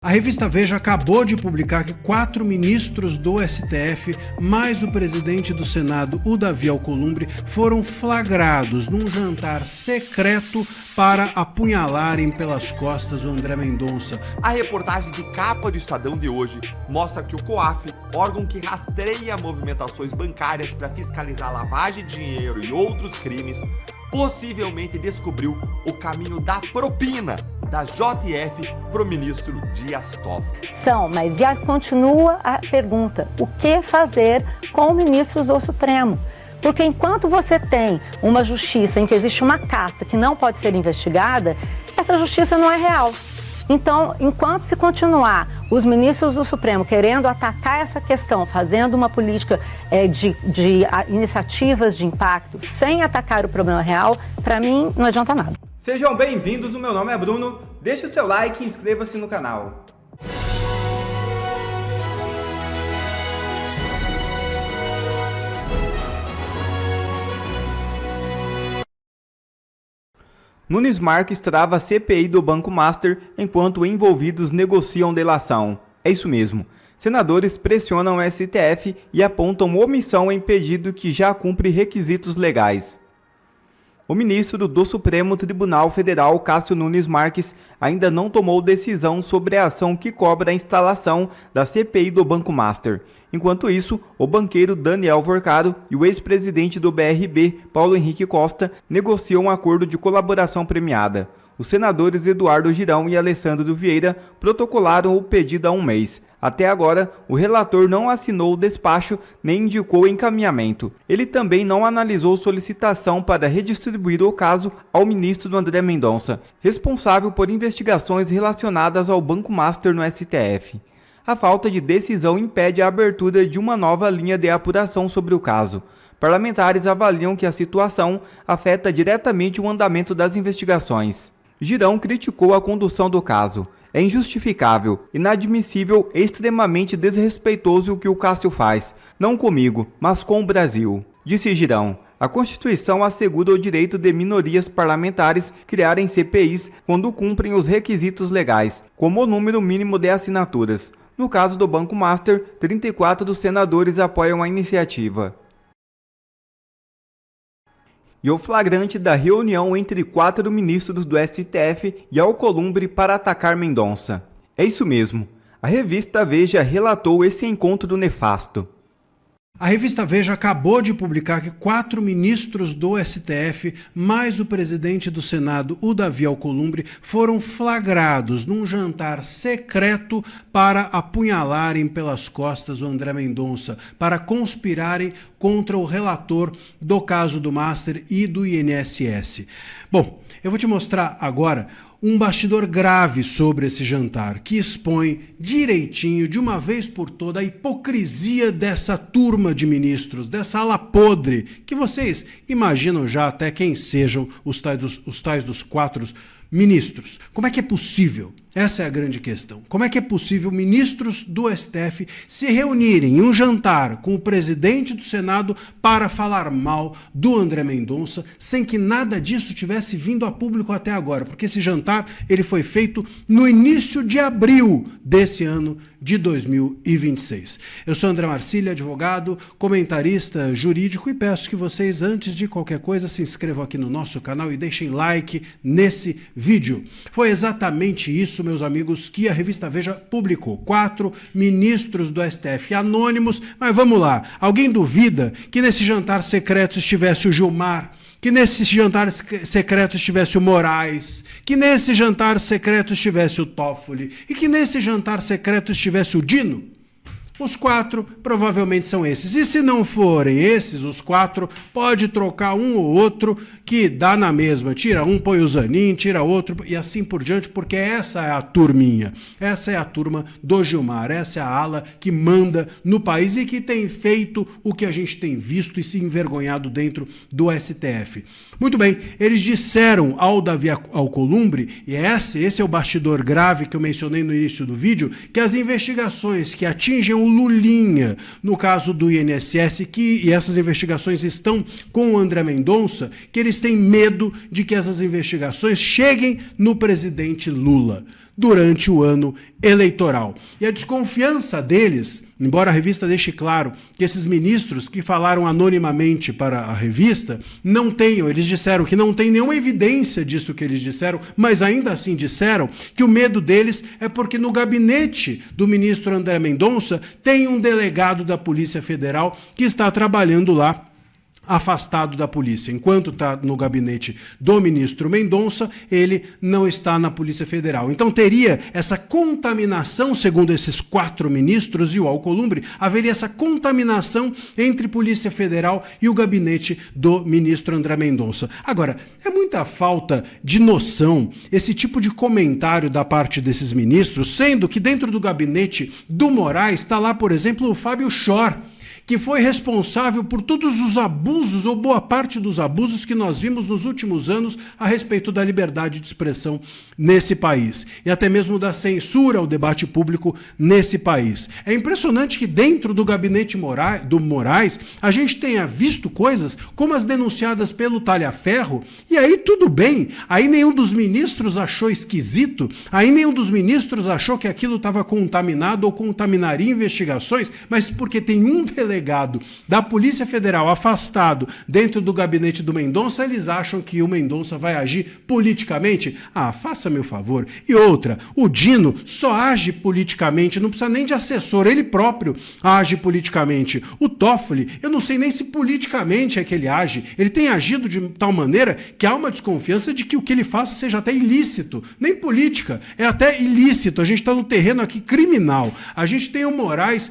A revista Veja acabou de publicar que 4 ministros do STF, mais o presidente do Senado, o Davi Alcolumbre, foram flagrados num jantar secreto para apunhalarem pelas costas o André Mendonça. A reportagem de capa do Estadão de hoje mostra que o COAF, órgão que rastreia movimentações bancárias para fiscalizar lavagem de dinheiro e outros crimes, possivelmente descobriu o caminho da propina da JF para o ministro Dias Toffoli. Mas continua a pergunta, o que fazer com ministros do Supremo? Porque enquanto você tem uma justiça em que existe uma casta que não pode ser investigada, essa justiça não é real. Então, enquanto se continuar os ministros do Supremo querendo atacar essa questão, fazendo uma política de iniciativas de impacto, sem atacar o problema real, para mim não adianta nada. Sejam bem-vindos, o meu nome é Bruno, deixe o seu like e inscreva-se no canal. Nunes Marques trava a CPI do Banco Master enquanto envolvidos negociam delação. É isso mesmo. Senadores pressionam o STF e apontam omissão em pedido que já cumpre requisitos legais. O ministro do Supremo Tribunal Federal, Cássio Nunes Marques, ainda não tomou decisão sobre a ação que cobra a instalação da CPI do Banco Master. Enquanto isso, o banqueiro Daniel Vorcado e o ex-presidente do BRB, Paulo Henrique Costa, negociam um acordo de colaboração premiada. Os senadores Eduardo Girão e Alessandro Vieira protocolaram o pedido há um mês. Até agora, o relator não assinou o despacho nem indicou encaminhamento. Ele também não analisou solicitação para redistribuir o caso ao ministro André Mendonça, responsável por investigações relacionadas ao Banco Master no STF. A falta de decisão impede a abertura de uma nova linha de apuração sobre o caso. Parlamentares avaliam que a situação afeta diretamente o andamento das investigações. Girão criticou a condução do caso. É injustificável, inadmissível e extremamente desrespeitoso o que o Cássio faz, não comigo, mas com o Brasil, disse Girão. A Constituição assegura o direito de minorias parlamentares criarem CPIs quando cumprem os requisitos legais, como o número mínimo de assinaturas. No caso do Banco Master, 34 dos senadores apoiam a iniciativa. E o flagrante da reunião entre 4 ministros do STF e Alcolumbre para atacar Mendonça. É isso mesmo, a revista Veja relatou esse encontro nefasto. A revista Veja acabou de publicar que 4 ministros do STF, mais o presidente do Senado, o Davi Alcolumbre, foram flagrados num jantar secreto para apunhalarem pelas costas o André Mendonça, para conspirarem contra o relator do caso do Master e do INSS. Bom, eu vou te mostrar agora um bastidor grave sobre esse jantar, que expõe direitinho, de uma vez por toda, a hipocrisia dessa turma de ministros, dessa ala podre, que vocês imaginam já até quem sejam os tais dos 4 ministros. Como é que é possível? Essa é a grande questão. Como é que é possível ministros do STF se reunirem em um jantar com o presidente do Senado para falar mal do André Mendonça, sem que nada disso tivesse vindo a público até agora? Porque esse jantar ele foi feito no início de abril desse ano de 2026. Eu sou André Marcília, advogado, comentarista jurídico, e peço que vocês, antes de qualquer coisa, se inscrevam aqui no nosso canal e deixem like nesse vídeo. Foi exatamente isso, meus amigos, que a revista Veja publicou. 4 ministros do STF anônimos, mas vamos lá. Alguém duvida que nesse jantar secreto estivesse o Gilmar, que nesse jantar secreto estivesse o Moraes, que nesse jantar secreto estivesse o Toffoli e que nesse jantar secreto estivesse o Dino? Os 4 provavelmente são esses. E se não forem esses, os 4, pode trocar um ou outro que dá na mesma. Tira um, põe o Zanin, tira outro e assim por diante, porque essa é a turminha. Essa é a turma do Gilmar. Essa é a ala que manda no país e que tem feito o que a gente tem visto e se envergonhado dentro do STF. Muito bem, eles disseram ao Davi Alcolumbre, e esse é o bastidor grave que eu mencionei no início do vídeo, que as investigações que atingem o Lulinha, no caso do INSS, e essas investigações estão com o André Mendonça, que eles têm medo de que essas investigações cheguem no presidente Lula. durante o ano eleitoral. E a desconfiança deles, embora a revista deixe claro que esses ministros que falaram anonimamente para a revista não tenham, eles disseram que não tem nenhuma evidência disso que eles disseram, mas ainda assim disseram que o medo deles é porque no gabinete do ministro André Mendonça tem um delegado da Polícia Federal que está trabalhando lá afastado da polícia. Enquanto está no gabinete do ministro Mendonça, ele não está na Polícia Federal. Então teria essa contaminação, segundo esses 4 ministros e o Alcolumbre, haveria essa contaminação entre Polícia Federal e o gabinete do ministro André Mendonça. Agora, é muita falta de noção esse tipo de comentário da parte desses ministros, sendo que dentro do gabinete do Moraes está lá, por exemplo, o Fábio Schor, que foi responsável por todos os abusos, ou boa parte dos abusos que nós vimos nos últimos anos a respeito da liberdade de expressão nesse país, e até mesmo da censura ao debate público nesse país. É impressionante que dentro do gabinete do Moraes a gente tenha visto coisas como as denunciadas pelo Talhaferro, e aí tudo bem, aí nenhum dos ministros achou esquisito, aí nenhum dos ministros achou que aquilo estava contaminado ou contaminaria investigações, mas porque tem um delegado da Polícia Federal afastado dentro do gabinete do Mendonça, eles acham que o Mendonça vai agir politicamente? Ah, faça-me o favor. E outra, o Dino só age politicamente, não precisa nem de assessor, ele próprio age politicamente. O Toffoli, eu não sei nem se politicamente é que ele age, ele tem agido de tal maneira que há uma desconfiança de que o que ele faça seja até ilícito, nem política, é até ilícito, a gente está no terreno aqui criminal. A gente tem o Moraes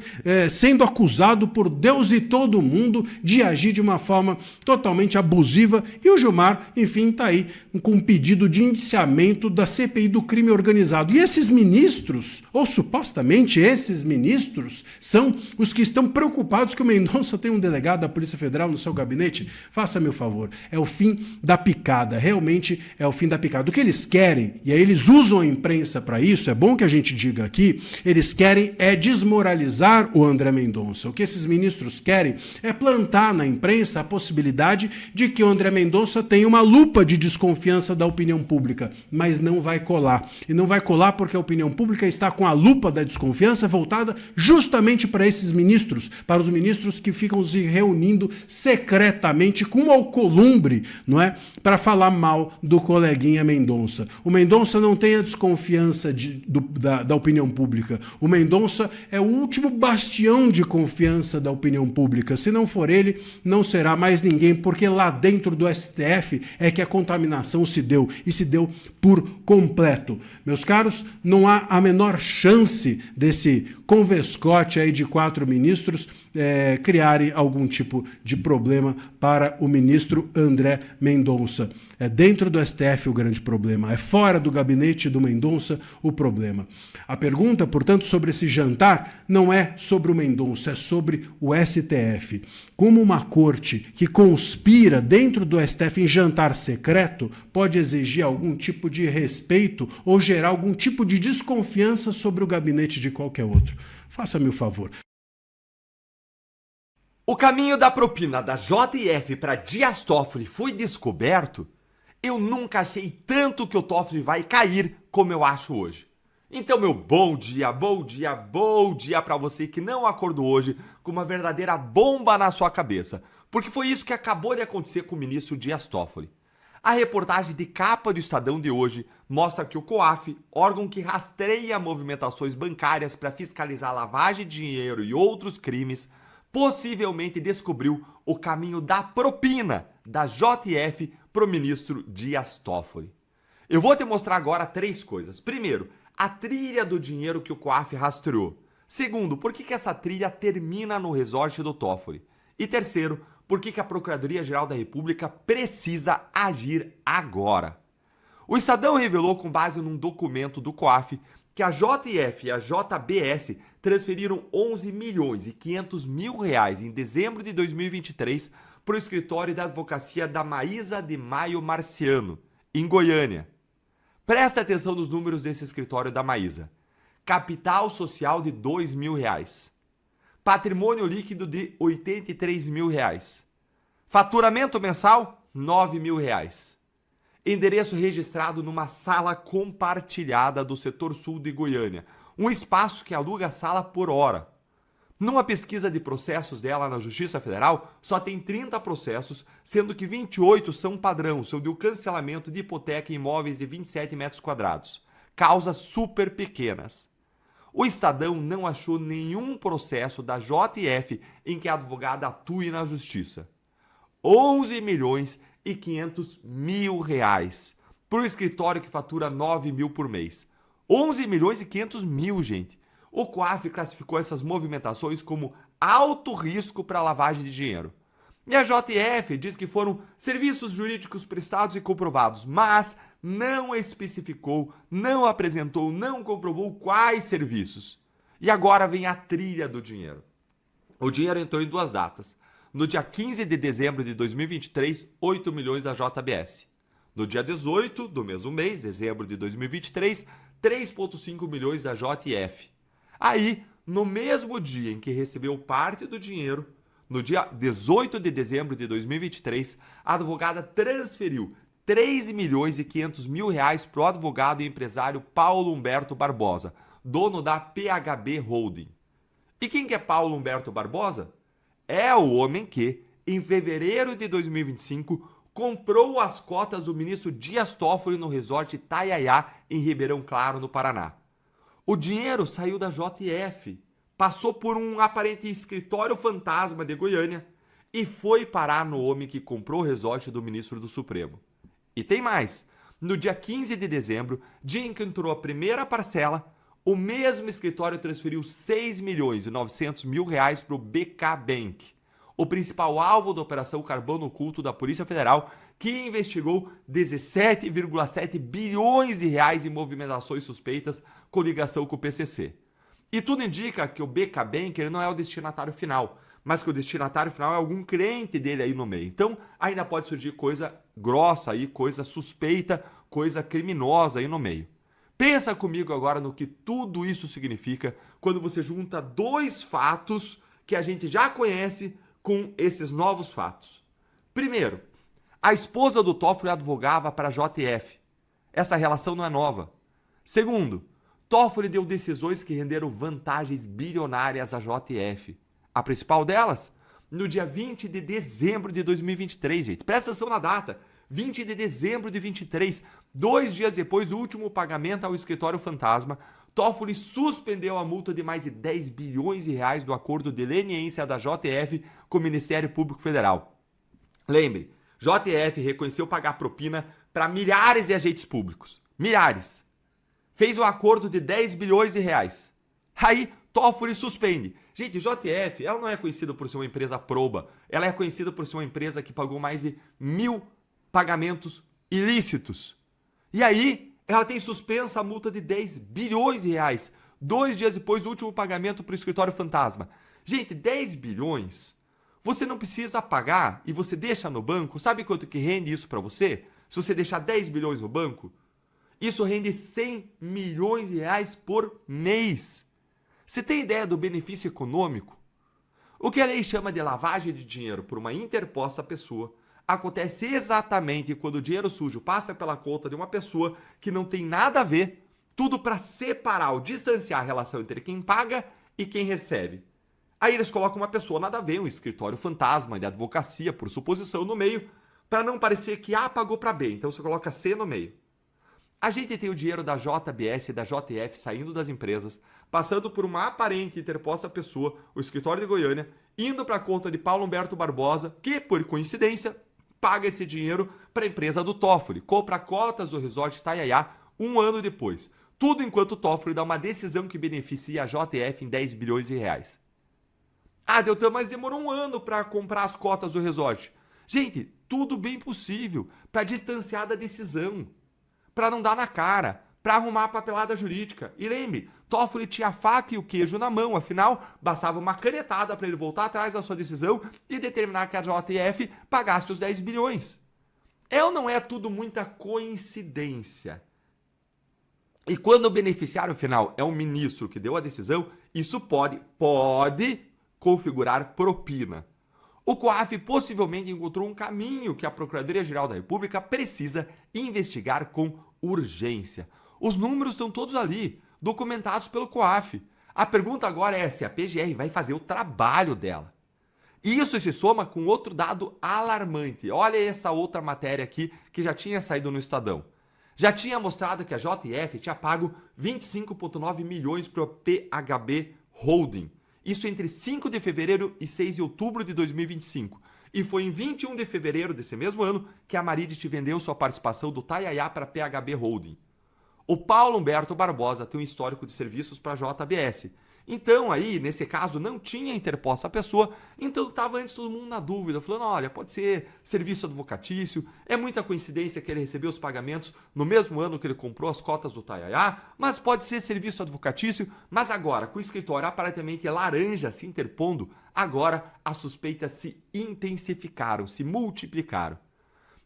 sendo acusado por Deus e todo mundo de agir de uma forma totalmente abusiva, e o Gilmar, enfim, está aí com um pedido de indiciamento da CPI do crime organizado. E esses ministros, ou supostamente esses ministros, são os que estão preocupados que o Mendonça tem um delegado da Polícia Federal no seu gabinete? Faça-me o favor, é o fim da picada, realmente é o fim da picada. O que eles querem, e aí eles usam a imprensa para isso, é bom que a gente diga aqui, eles querem é desmoralizar o André Mendonça. O que esses ministros querem é plantar na imprensa a possibilidade de que o André Mendonça tenha uma lupa de desconfiança da opinião pública, mas não vai colar. E não vai colar porque a opinião pública está com a lupa da desconfiança voltada justamente para esses ministros, para os ministros que ficam se reunindo secretamente com o Alcolumbre, não é? Para falar mal do coleguinha Mendonça. O Mendonça não tem a desconfiança da opinião pública. O Mendonça é o último bastião de confiança da opinião pública. Se não for ele, não será mais ninguém, porque lá dentro do STF é que a contaminação se deu, e se deu por completo. Meus caros, não há a menor chance desse convescote aí de 4 ministros criarem algum tipo de problema para o ministro André Mendonça. É dentro do STF o grande problema, é fora do gabinete do Mendonça o problema. A pergunta, portanto, sobre esse jantar não é sobre o Mendonça, é sobre o STF. Como uma corte que conspira dentro do STF em jantar secreto pode exigir algum tipo de respeito ou gerar algum tipo de desconfiança sobre o gabinete de qualquer outro? Faça-me o favor. O caminho da propina da JF para Dias Toffoli foi descoberto? Eu nunca achei tanto que o Toffoli vai cair como eu acho hoje. Então, meu bom dia para você que não acordou hoje com uma verdadeira bomba na sua cabeça, porque foi isso que acabou de acontecer com o ministro Dias Toffoli. A reportagem de capa do Estadão de hoje mostra que o COAF, órgão que rastreia movimentações bancárias para fiscalizar lavagem de dinheiro e outros crimes, possivelmente descobriu o caminho da propina da JF para o ministro Dias Toffoli. Eu vou te mostrar agora 3 coisas. Primeiro, a trilha do dinheiro que o COAF rastreou. Segundo, por que essa trilha termina no resort do Toffoli? E terceiro, por que a Procuradoria-Geral da República precisa agir agora? O Estadão revelou, com base num documento do COAF, que a JF e a JBS transferiram 11 milhões e 500 mil reais em dezembro de 2023 para o escritório da advocacia da Maísa de Maio Marciano, em Goiânia. Presta atenção nos números desse escritório da Maísa. Capital social de 2 mil reais. Patrimônio líquido de 83 mil reais. Faturamento mensal, 9 mil reais. endereço registrado numa sala compartilhada do setor sul de Goiânia, um espaço que aluga a sala por hora. Numa pesquisa de processos dela na Justiça Federal, só tem 30 processos, sendo que 28 são padrão, são de cancelamento de hipoteca em imóveis de 27 metros quadrados. Causas super pequenas. O Estadão não achou nenhum processo da JF em que a advogada atue na Justiça. 11 milhões e 500 mil reais para o escritório que fatura 9 mil por mês. 11 milhões e 500 mil, gente. O COAF classificou essas movimentações como alto risco para lavagem de dinheiro. E a JF diz que foram serviços jurídicos prestados e comprovados, mas não especificou, não apresentou, não comprovou quais serviços. E agora vem a trilha do dinheiro. O dinheiro entrou em 2 datas. No dia 15 de dezembro de 2023, 8 milhões da JBS. No dia 18 do mesmo mês, dezembro de 2023, 3,5 milhões da JF. Aí, no mesmo dia em que recebeu parte do dinheiro, no dia 18 de dezembro de 2023, a advogada transferiu 3 milhões e 500 mil reais para o advogado e empresário Paulo Humberto Barbosa, dono da PHB Holding. E quem que é Paulo Humberto Barbosa? É o homem que, em fevereiro de 2025, comprou as cotas do ministro Dias Toffoli no resort Itaiaiá, em Ribeirão Claro, no Paraná. O dinheiro saiu da JF, passou por um aparente escritório fantasma de Goiânia e foi parar no homem que comprou o resort do ministro do Supremo. E tem mais. No dia 15 de dezembro, dia em que entrou a primeira parcela, o mesmo escritório transferiu 6 milhões e 900 mil reais para o BK Bank, o principal alvo da Operação Carbono Oculto da Polícia Federal, que investigou 17,7 bilhões de reais em movimentações suspeitas com ligação com o PCC. E tudo indica que o BK Bank ele não é o destinatário final, mas que o destinatário final é algum cliente dele aí no meio. Então, ainda pode surgir coisa grossa aí, coisa suspeita, coisa criminosa aí no meio. Pensa comigo agora no que tudo isso significa quando você junta 2 fatos que a gente já conhece com esses novos fatos. Primeiro, a esposa do Toffoli advogava para a JF. Essa relação não é nova. Segundo, Toffoli deu decisões que renderam vantagens bilionárias à JF. A principal delas, no dia 20 de dezembro de 2023, gente. Presta atenção na data. 20 de dezembro de 23, 2 dias depois do último pagamento ao escritório fantasma, Toffoli suspendeu a multa de mais de 10 bilhões de reais do acordo de leniência da JF com o Ministério Público Federal. Lembre, JF reconheceu pagar propina para milhares de agentes públicos. Milhares. Fez um acordo de 10 bilhões de reais. Aí, Toffoli suspende. Gente, JF, ela não é conhecida por ser uma empresa proba. Ela é conhecida por ser uma empresa que pagou mais de 1.000 pagamentos ilícitos. E aí, ela tem suspensa a multa de 10 bilhões de reais. 2 dias depois do último pagamento para o escritório fantasma. Gente, 10 bilhões, você não precisa pagar e você deixa no banco. Sabe quanto que rende isso para você? Se você deixar 10 bilhões no banco, isso rende 100 milhões de reais por mês. Você tem ideia do benefício econômico? O que a lei chama de lavagem de dinheiro por uma interposta pessoa acontece exatamente quando o dinheiro sujo passa pela conta de uma pessoa que não tem nada a ver, tudo para separar ou distanciar a relação entre quem paga e quem recebe. Aí eles colocam uma pessoa nada a ver, um escritório fantasma de advocacia, por suposição, no meio, para não parecer que A pagou para B, então você coloca C no meio. A gente tem o dinheiro da JBS e da JF saindo das empresas, passando por uma aparente interposta pessoa, o escritório de Goiânia, indo para a conta de Paulo Humberto Barbosa, que, por coincidência, paga esse dinheiro para a empresa do Toffoli, compra cotas do resort Itaiaiá 1 ano depois. Tudo enquanto o Toffoli dá uma decisão que beneficia a JF em 10 bilhões de reais. Ah, Deltan, mas demorou 1 ano para comprar as cotas do resort. Gente, tudo bem possível para distanciar da decisão, para não dar na cara, para arrumar a papelada jurídica. E lembre, Toffoli tinha a faca e o queijo na mão, afinal, bastava uma canetada para ele voltar atrás da sua decisão e determinar que a JF pagasse os 10 bilhões. É ou não é tudo muita coincidência? E quando o beneficiário final é um ministro que deu a decisão, isso pode configurar propina. o COAF possivelmente encontrou um caminho que a Procuradoria-Geral da República precisa investigar com urgência. Os números estão todos ali, documentados pelo COAF. A pergunta agora é se a PGR vai fazer o trabalho dela. Isso se soma com outro dado alarmante. Olha essa outra matéria aqui que já tinha saído no Estadão. Já tinha mostrado que a JF tinha pago 25,9 milhões para o PHB Holding. Isso entre 5 de fevereiro e 6 de outubro de 2025. E foi em 21 de fevereiro desse mesmo ano que a Maridit vendeu sua participação do Taiaiá para a PHB Holding. O Paulo Humberto Barbosa tem um histórico de serviços para a JBS. Então, aí, nesse caso, não tinha interposta a pessoa, então estava antes todo mundo na dúvida, falando, olha, pode ser serviço advocatício, é muita coincidência que ele recebeu os pagamentos no mesmo ano que ele comprou as cotas do Taiaiá, mas pode ser serviço advocatício, mas agora, com o escritório aparentemente laranja se interpondo, agora as suspeitas se intensificaram, se multiplicaram.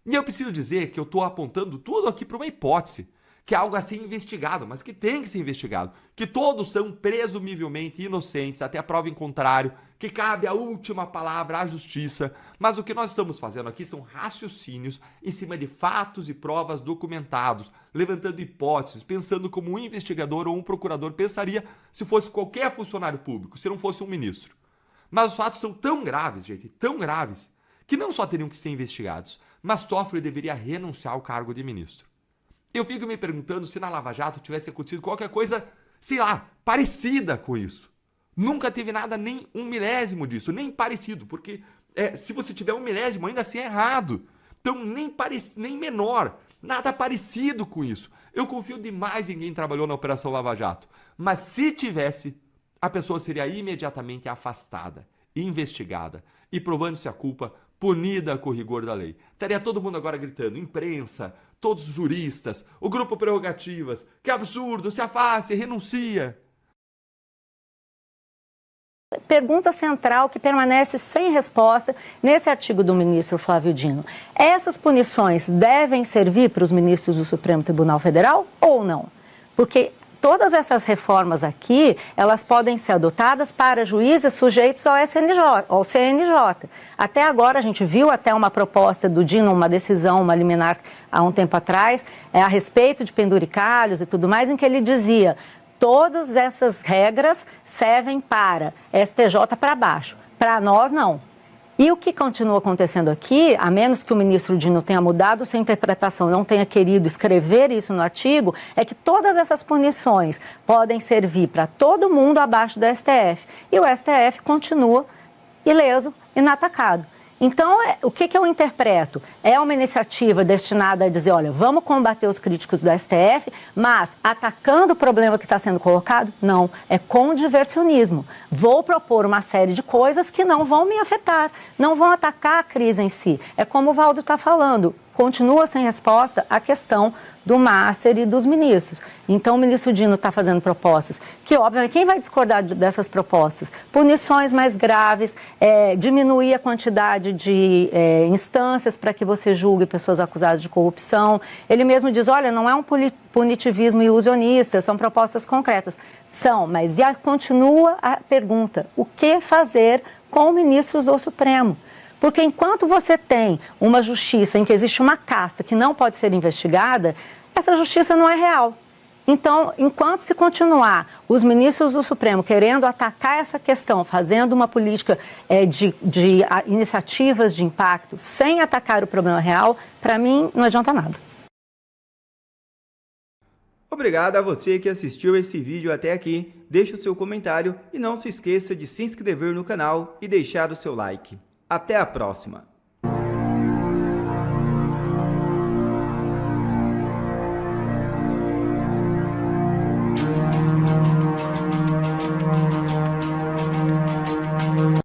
E eu preciso dizer que eu estou apontando tudo aqui para uma hipótese, que é algo a ser investigado, mas que tem que ser investigado, que todos são presumivelmente inocentes, até a prova em contrário, que cabe a última palavra à justiça, mas o que nós estamos fazendo aqui são raciocínios em cima de fatos e provas documentados, levantando hipóteses, pensando como um investigador ou um procurador pensaria se fosse qualquer funcionário público, se não fosse um ministro. Mas os fatos são tão graves, gente, tão graves, que não só teriam que ser investigados, mas Toffoli deveria renunciar ao cargo de ministro. Eu fico me perguntando se na Lava Jato tivesse acontecido qualquer coisa, sei lá, parecida com isso. Nunca teve nada nem 1/1000 disso, nem parecido, porque se você tiver 1/1000, ainda assim é errado. Então nem menor, nada parecido com isso. Eu confio demais em quem trabalhou na Operação Lava Jato, mas se tivesse, a pessoa seria imediatamente afastada, investigada e, provando-se a culpa, punida com o rigor da lei. Estaria todo mundo agora gritando, imprensa, todos os juristas, o grupo Prerrogativas, que absurdo, se afaste, renuncia. Pergunta central que permanece sem resposta nesse artigo do ministro Flávio Dino. Essas punições devem servir para os ministros do Supremo Tribunal Federal ou não? Porque todas essas reformas aqui, elas podem ser adotadas para juízes sujeitos ao CNJ. Até agora, a gente viu até uma proposta do Dino, uma decisão, uma liminar, há um tempo atrás, a respeito de penduricalhos e tudo mais, em que ele dizia, todas essas regras servem para STJ para baixo, para nós não. E o que continua acontecendo aqui, a menos que o ministro Dino tenha mudado sua interpretação, não tenha querido escrever isso no artigo, é que todas essas punições podem servir para todo mundo abaixo do STF. E o STF continua ileso, inatacado. Então, o que eu interpreto? É uma iniciativa destinada a dizer, olha, vamos combater os críticos do STF, mas atacando o problema que está sendo colocado? Não, é com diversionismo. Vou propor uma série de coisas que não vão me afetar, não vão atacar a crise em si. É como o Valdo está falando, continua sem resposta a questão do Master e dos ministros. Então, o ministro Dino está fazendo propostas que, obviamente, quem vai discordar dessas propostas? Punições mais graves, diminuir a quantidade de instâncias para que você julgue pessoas acusadas de corrupção. Ele mesmo diz, olha, não é um punitivismo ilusionista, são propostas concretas. São, mas continua a pergunta, o que fazer com ministros do Supremo? Porque enquanto você tem uma justiça em que existe uma casta que não pode ser investigada, essa justiça não é real. Então, enquanto se continuar os ministros do Supremo querendo atacar essa questão, fazendo uma política de iniciativas de impacto, sem atacar o problema real, para mim não adianta nada. Obrigado a você que assistiu esse vídeo até aqui. Deixe o seu comentário e não se esqueça de se inscrever no canal e deixar o seu like. Até a próxima!